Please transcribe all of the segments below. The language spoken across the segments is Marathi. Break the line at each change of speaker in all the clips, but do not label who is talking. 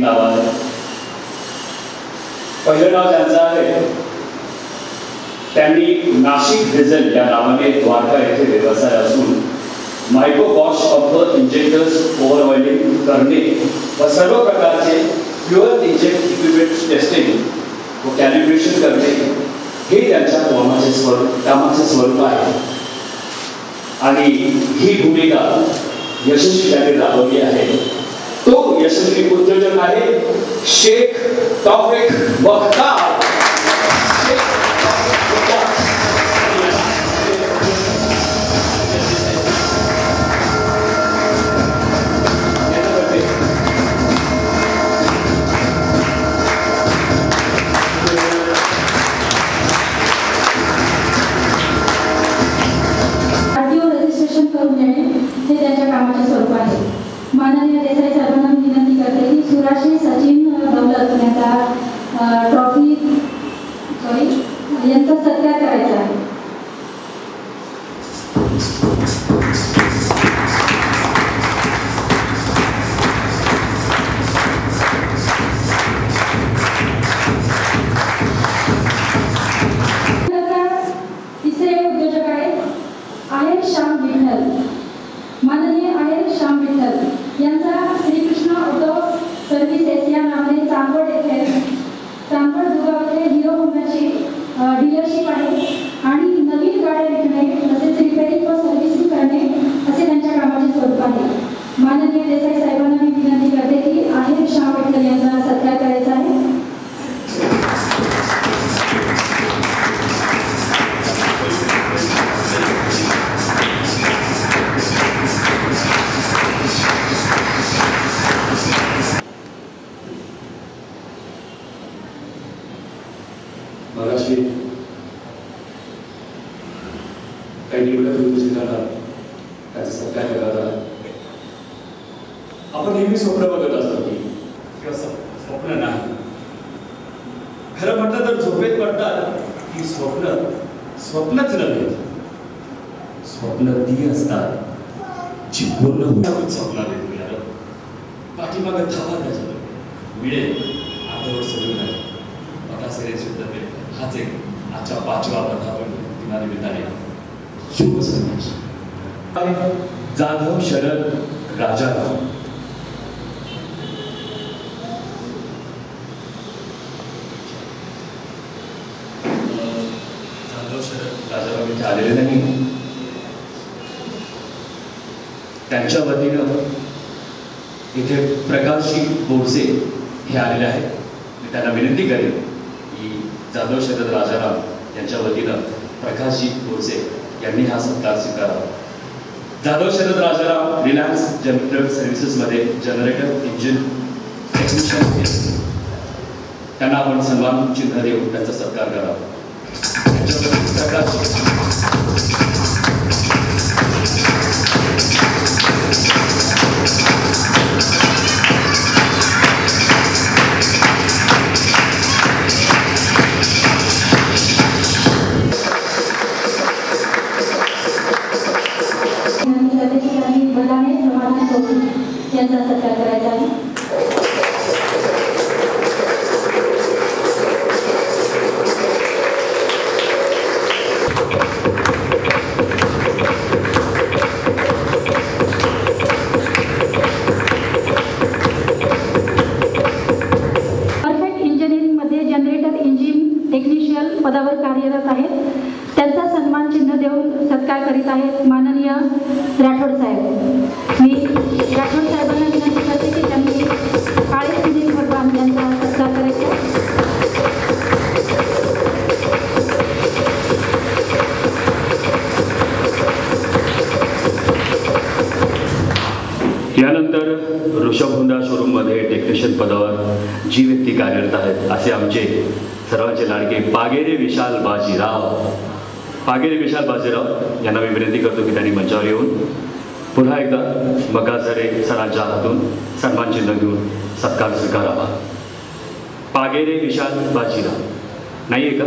नाव आहे. पहिलं नाव त्यांचं आहे, त्यांनी नाशिक डिझेल या नावाने द्वारका येथे व्यवसाय असून मायक्रो वॉश पंप इंजेक्टर्स ओव्हरऑइलिंग करणे व सर्व प्रकारचे फ्युअल इंजेक्ट इक्विपमेंट टेस्टिंग व कॅलिब्रेशन करणे हे त्यांच्या कामाचे स्वरूप आहे. आणि ही भूमिका यशस्वीपणे राबवली आहे. तो यशस्वी उद्योजक आहे शेख तौफिक बख्तार.
माननीय देसाई साहेबांना विनंती करते की सुराशी सचिन दौलत यांचा सत्कार करायचा आहे. तिसरे उद्योजक आहेत आहेर श्याम विठ्ठल. माननीय आहेर श्याम विठ्ठल यांचा श्रीकृष्ण ऑटो सर्व्हिसेस या नावाने चांदवड दुगाव येथे हिरो होंडाची डीलरशिप आहे आणि नवीन गाड्या विकणे तसेच रिपेअरिंग व सर्व्हिसिंग करणे असे त्यांच्या कामाचे स्वरूप आहे. माननीय देसाई साहेबांना मी विनंती करते की आहेर श्याम विठ्ठल यांचा सत्कार करायचा आहे.
काही निवडक त्याचा सत्कार करतात. आपण नेहमी स्वप्न बघत असतो की स्वप्न नाही, खरं म्हटलं तर झोपेत पडतात की स्वप्नच नव्हे, स्वप्न ती असतात जी पूर्ण होण्यावर स्वप्नात येतो. यार पाठीमागं धावा त्याच्यावर मिळेल आठवड सोडून नाही आता सगळे सुद्धा ते हाच एक आजच्या 5व्या वर्धापन दिनानिमित्ताने शुभ संदेश. जाधव शरद राजाराम. जाधव शरद राजाराम इथे आलेले नाही. त्यांच्या वतीनं इथे प्रकाशजी बोरसे हे आलेले आहेत. मी त्यांना विनंती करेन की जाधव शरद राजाराम यांच्या वतीनं प्रकाशजी बोरसे यांनी हा सत्कार स्वीकारावा. जाधव शरद राजाराम रिलायन्स जनरल सर्व्हिसेसमध्ये जनरेटर इंजिन टेक्निशियन, त्यांना आपण सन्मान चिन्ह देऊन त्यांचा सत्कार करावा. यांचा सत्कार करायचा आहे. परफेक्ट इंजिनिअरिंगमध्ये जनरेटर इंजिन टेक्निशियन पदावर कार्यरत आहेत. त्यांचा सन्मान चिन्ह देऊन सत्कार करीत आहेत माननीय राठोड साहेब. मी राठोड साहेबांना विनंती करते की त्यांनी काळे सुनील भगवान यांचा सत्कार करायचा. यानंतर ऋषभ होंडा शोरूममध्ये टेक्निशियन पदावर जी व्यक्ती कार्यरत आहेत असे आमचे सर्वांचे लाडके पागेरे विशाल बाजीराव. पागेरे विशाल बाजीराव यांना मी विनंती करतो की त्यांनी मंचावर येऊन पुन्हा एकदा मकाझरे सरांच्या हातून सन्मान चिन्ह घेऊन सत्कार स्वीकारावा. पागेरे विशाल बाजीराव नाही आहे का?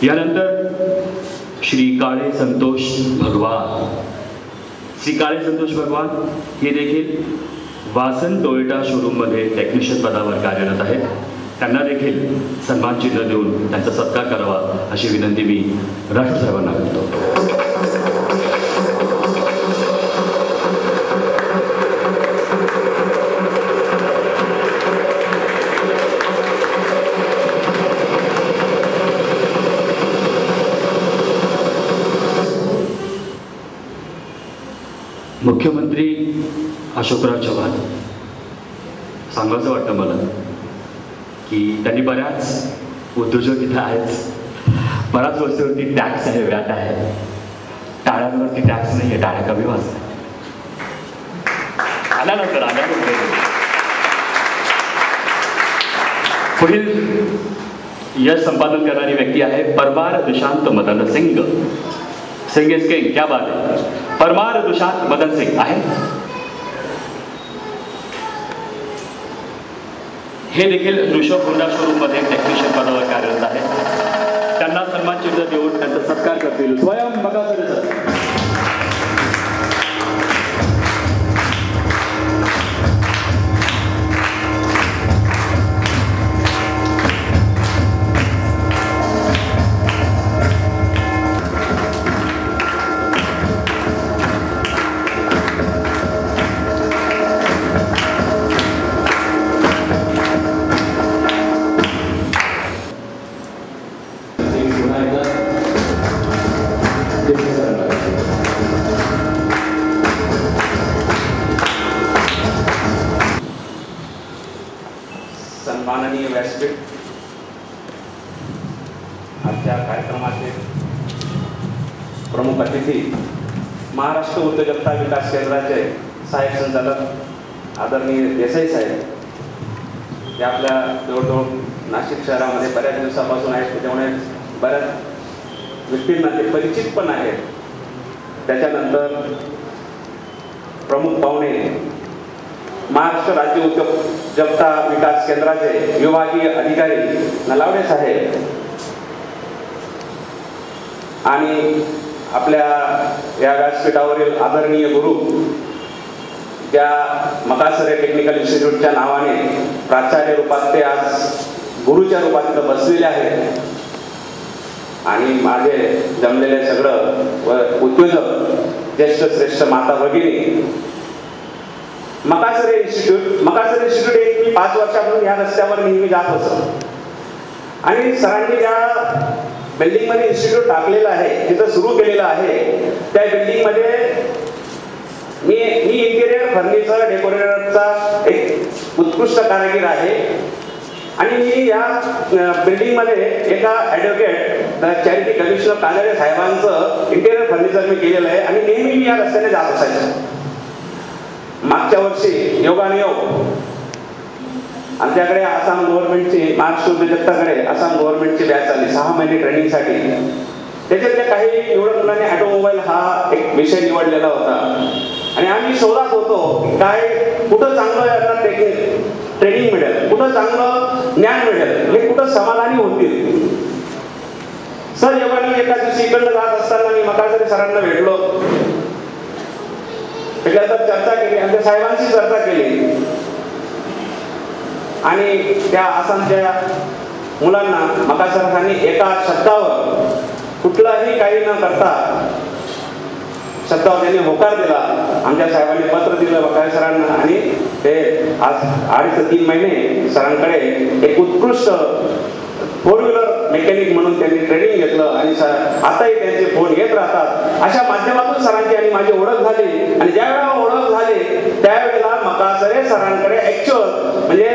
यानंतर श्री काळे संतोष भगवान. श्री काळे संतोष भगवान हे देखील वासन टोयोटा शोरूममध्ये टेक्निशियन पदावर कार्यरत आहेत. त्यांना देखील सन्मान चिन्ह देऊन त्यांचा सत्कार करावा अशी विनंती मी राष्ट्रसाहेबांना करतो. मुख्यमंत्री अशोकराव चव्हाण सांगायचं वाटतं मला की त्यांनी बऱ्याच उद्योजक इथं आहेत, बऱ्याच वस्तूवरती टॅक्स आहे, व्याट आहे. टाळ्यांवरती टॅक्स नाही आहे, टाळ्या कमी वाजतात. आल्यानंतर पुढील यश संपादन करणारी व्यक्ती आहे परमार दुशांत मदन सिंग. सिंग इज किंग, क्या बात है. परमार दुशांत मदन सिंग आहे. हे देखील ऋषभ होंडा शोरूम मध्ये टेक्निशियन पदावर कार्यरत आहे. त्यांना सन्मान चिन्ह देऊन त्यांचा सत्कार करतील स्वयं मगासरे सर.
सन्माननीय व्यासपीठ, आजच्या कार्यक्रमाचे प्रमुख अतिथी, महाराष्ट्र उद्योजकता विकास केंद्राचे सहाय्यक संचालक आदरणीय देसाई साहेब, ते आपल्या जवळजवळ नाशिक शहरामध्ये बऱ्याच दिवसापासून आहेत, त्याच्यामुळे बऱ्याच व्यक्तींना ते परिचित पण आहेत. त्याच्यानंतर प्रमुख पाहुणे महाराष्ट्र राज्य उद्योजकता विकास केंद्राचे विभागीय अधिकारी नलावडे साहेब आणि आपल्या या व्यासपीठावरील आदरणीय गुरु, ज्या मकासरे टेक्निकल इन्स्टिट्यूटच्या नावाने प्राचार्य रूपात ते आज गुरुच्या रूपात इथं बसलेले आहेत, आणि माझे जमलेले सगळं व उद्योजक ज्येष्ठ श्रेष्ठ माता भगिनी. मकासरे इन्स्टिट्यूट एक मी 5 वर्षापासून या रस्त्यावर नेहमी जात होतो, आणि सरांनी ज्या बिल्डिंगमध्ये इन्स्टिट्यूट टाकलेलं आहे, तिथं सुरू केलेलं आहे, त्या बिल्डिंगमध्ये मी इंटिरियर फर्निचर डेकोरेटरचा एक उत्कृष्ट कारागीर आहे. आणि मी या बिल्डिंगमध्ये एका ॲडव्होकेट चॅरिटी कमिशनर कांजळे साहेबांचं इंटिरियर फर्निचर मी केलेलं आहे, आणि नेहमी मी या रस्त्याने जात असायचो. मागच्या वर्षी योगानुयोग आमच्याकडे आसाम गव्हर्नमेंटची, महाराष्ट्र उद्योजकताकडे आसाम गव्हर्नमेंटची बॅच आली 6 महिने ट्रेनिंगसाठी. त्याच्यातल्या काही निवडक मुलांनी ऑटोमोबाईल हा एक विषय निवडलेला होता, आणि आम्ही शोधात होतो काय कुठं चांगलं ट्रेनिंग मिळेल, कुठं चांगलं ज्ञान मिळेल, हे कुठं समाधानी होतील. सर योगाने एका दिवशी इकडनं जात असताना मी मकासरे सरांना भेटलो. त्याच्यानंतर चर्चा केली, आमच्या साहेबांशी चर्चा केली, आणि त्या आसामच्या मुलांना मकासरांनी एका शब्दावर कुठलाही काही न करता शब्दावर त्यांनी होकार दिला. आमच्या साहेबांनी पत्र दिलं मकासरांना, आणि ते आज 2.5-3 महिने सरांकडे एक उत्कृष्ट 4 व्हीलर मेकॅनिक म्हणून त्यांनी ट्रेनिंग घेतलं, आणि आताही त्यांचे फोन येत राहतात. अशा माध्यमातून सरांची आणि माझी ओळख झाली, आणि ज्या वेळेला ओळख झाली त्यावेळेला मकासरे सरांकडे ऍक्च्युअल म्हणजे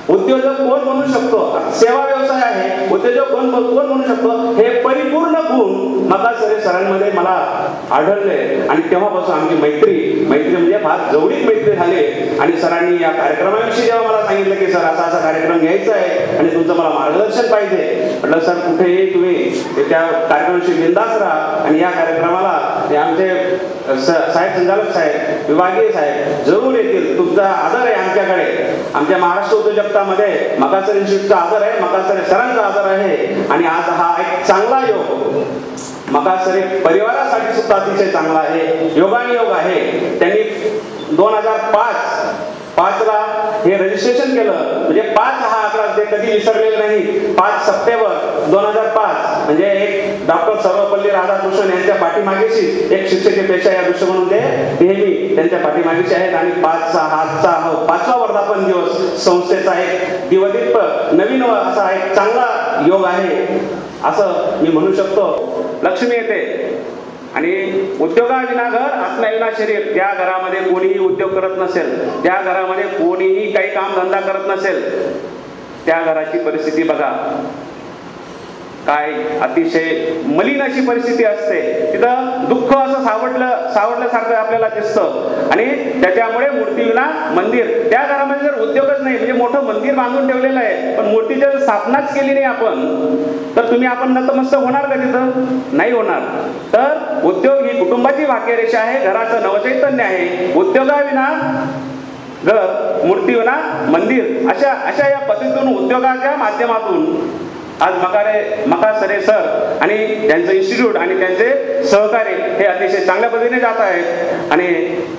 उद्योजक कोण म्हणू शकतो, सेवा व्यवसाय आहे, उद्योजक कोण म्हणू शकतो, हे परिपूर्ण गुण मकासरे सरांमध्ये मला आढळले. आणि तेव्हापासून आमची मैत्री म्हणजे फार जवळीक मैत्री झाली. आणि सरांनी या कार्यक्रमाविषयी जेव्हा मला सांगितलं की सर असा कार्यक्रम घ्यायचा आहे आणि तुमचं मला मार्गदर्शन पाहिजे, म्हटलं सर कुठेही तुम्ही त्या कार्यक्रमाविषयी बिंदास राहा. आणि या कार्यक्रमाला आमचे साहेब, संचालक साहेब, विभागीय साहेब जरूर येतील. तुमचा आदर आहे आमच्याकडे. आमच्या महाराष्ट्र उद्योजकतामध्ये मकासरे इन्स्टिट्यूटचा आदर आहे, मकासरे सरांचा आदर आहे. आणि आज हा एक चांगला योग मकासरे परिवारासाठी सुद्धा अतिशय चांगला आहे, योगानुयोग आहे. त्यांनी 2005ला हे रजिस्ट्रेशन केलं. म्हणजे 5 हा आकडा ते कधी विसरलेले नाही. 5 सप्टेंबर 2005 म्हणजे एक डॉक्टर सर्वपल्ली राधाकृष्णन यांच्या पाठीमागेशी एक शिक्षक पेशा या दृष्टी म्हणून ते नेहमी त्यांच्या पाठीमागेशी आहेत. आणि 5वा वर्धापन दिवस संस्थेचा एक दिवदीप नवीन असा एक चांगला योग आहे असं मी म्हणू शकतो. लक्ष्मी येते आणि उद्योगाविना घर, आत्म्याविना शरीर. त्या घरामध्ये कोणीही उद्योग करत नसेल, त्या घरामध्ये कोणीही काही काम धंदा करत नसेल, त्या घराची परिस्थिती बघा काय अतिशय मलिन अशी परिस्थिती असते. तिथं दुःख असं सावडल्यासारखं आपल्याला दिसतं. आणि त्याच्यामुळे मूर्तीविना मंदिर. त्या घरामध्ये जर उद्योगच नाही, म्हणजे मोठं मंदिर बांधून ठेवलेलं आहे पण मूर्तीची जर स्थापनाच केली नाही आपण, तर आपण नतमस्तक होणार का तिथं? नाही होणार. तर उद्योग ही कुटुंबाची भाग्यरेषा आहे, घराचं नवचैतन्य आहे. उद्योगाविना घर, मूर्तीविना मंदिर. अशा या पद्धतीतून उद्योगाच्या माध्यमातून आज मकासरे सर आणि त्यांचं इन्स्टिट्यूट आणि त्यांचे सहकारी हे अतिशय चांगल्या पद्धतीने जात आहेत. आणि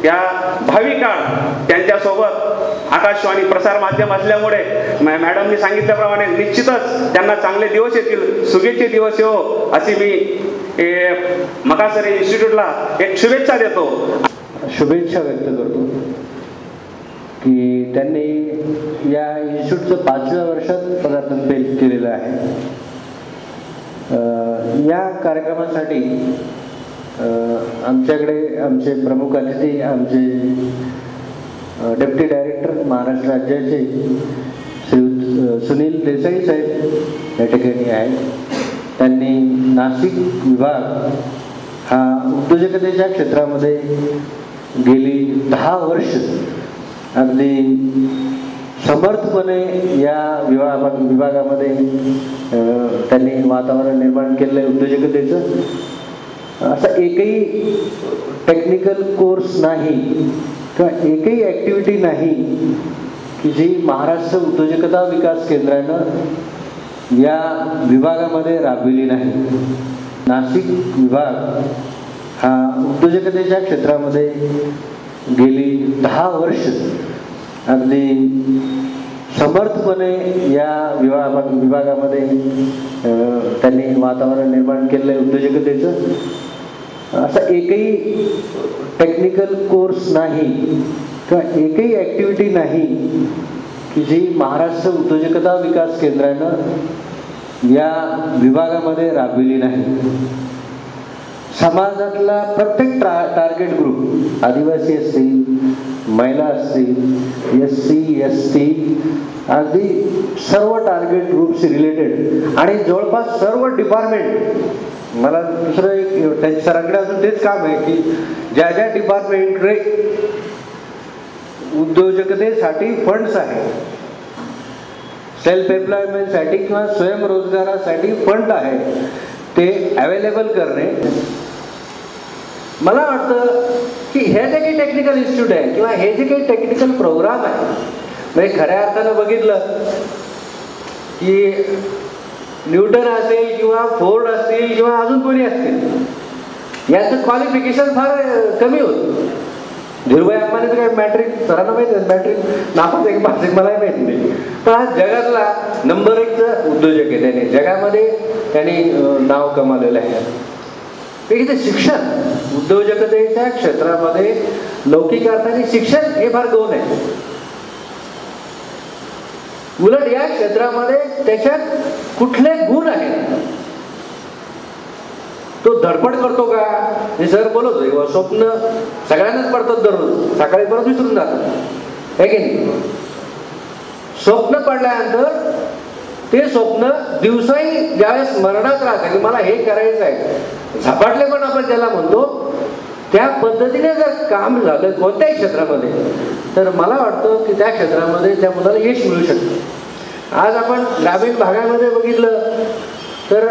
या भावी काळ त्यांच्यासोबत आकाशवाणी प्रसार माध्यम असल्यामुळे मॅडमनी सांगितल्याप्रमाणे निश्चितच त्यांना चांगले दिवस येतील, सुगीचे दिवस येवो अशी मी मकासरे इन्स्टिट्यूटला एक शुभेच्छा देतो.
शुभेच्छा व्यक्त करतो की त्यांनी या इन्स्टिट्यूटचं 5व्या वर्षात पदार्पण केलेलं आहे. या कार्यक्रमासाठी आमच्याकडे आमचे प्रमुख अतिथी, आमचे डेप्युटी डायरेक्टर महाराष्ट्र राज्याचे श्री सुनील देसाई साहेब या ठिकाणी आहेत. त्यांनी नाशिक विभाग हा उद्योजकतेच्या क्षेत्रामध्ये गेली 10 वर्ष अगदी समर्थपणे या विभागामध्ये त्यांनी वातावरण निर्माण केलं आहे उद्योजकतेचं. असा एकही टेक्निकल कोर्स नाही किंवा एकही ॲक्टिव्हिटी नाही की जी महाराष्ट्र उद्योजकता विकास केंद्रानं या विभागामध्ये राबविली नाही. नाशिक विभाग हा उद्योजकतेच्या क्षेत्रामध्ये गेली 10 वर्ष अगदी समर्थपणे या विभागामध्ये त्यांनी वातावरण निर्माण केलं आहे उद्योजकतेचं. असा एकही टेक्निकल कोर्स नाही किंवा एकही ॲक्टिव्हिटी नाही की जी महाराष्ट्र उद्योजकता विकास केंद्रानं या विभागामध्ये राबविली नाही. समाजातला प्रत्येक टार्गेट ग्रुप, आदिवासी असतील, महिला असतील, SC ST, अगदी सर्व टार्गेट ग्रुप्स रिलेटेड आणि जवळपास सर्व डिपार्टमेंट. मला दुसरं एक त्यांच्या सरांकडे अजून तेच काम आहे की ज्या ज्या डिपार्टमेंटकडे उद्योजकतेसाठी फंड्स आहेत, सेल्फ एम्प्लॉयमेंटसाठी किंवा स्वयंरोजगारासाठी फंड आहे, ते अवेलेबल करणे. मला वाटतं की हे जे काही टेक्निकल इन्स्टिट्यूट आहे किंवा हे जे काही टेक्निकल प्रोग्राम आहे, म्हणजे खऱ्या अर्थानं बघितलं की न्यूटन असेल किंवा फोर्ड असतील किंवा अजून कोणी असतील, याचं क्वालिफिकेशन फार कमी होतं. धीरूभाई अंबानीचं काय मॅट्रिक सरांना माहिती आहे, मॅट्रिक नापास आहे की पास आहे मलाही माहिती नाही, पण हा जगातला नंबर 1चा उद्योजक आहे. त्याने जगामध्ये त्यांनी नाव कमावलेलं आहे. इथे शिक्षण, उद्योजकतेच्या क्षेत्रामध्ये लौकिक अर्थाने शिक्षण हे फार गौण आहे. उलट या क्षेत्रामध्ये त्याच्यात कुठले गुण आहेत, तो धडपड करतो का? हे सर बोलत होते स्वप्न सगळ्यांनाच पडतात दररोज, सकाळी परत विसरून जातात, आहे की नाही? स्वप्न पडल्यानंतर ते स्वप्न दिवसाही ज्यावेळेस स्मरणात राहतं की मला हे करायचं आहे, झपाटले पण आपण ज्याला म्हणतो, त्या पद्धतीने जर काम झालं कोणत्याही क्षेत्रामध्ये तर मला वाटतं की त्या क्षेत्रामध्ये त्या मुलाला यश मिळू शकतं. आज आपण ग्रामीण भागामध्ये बघितलं तर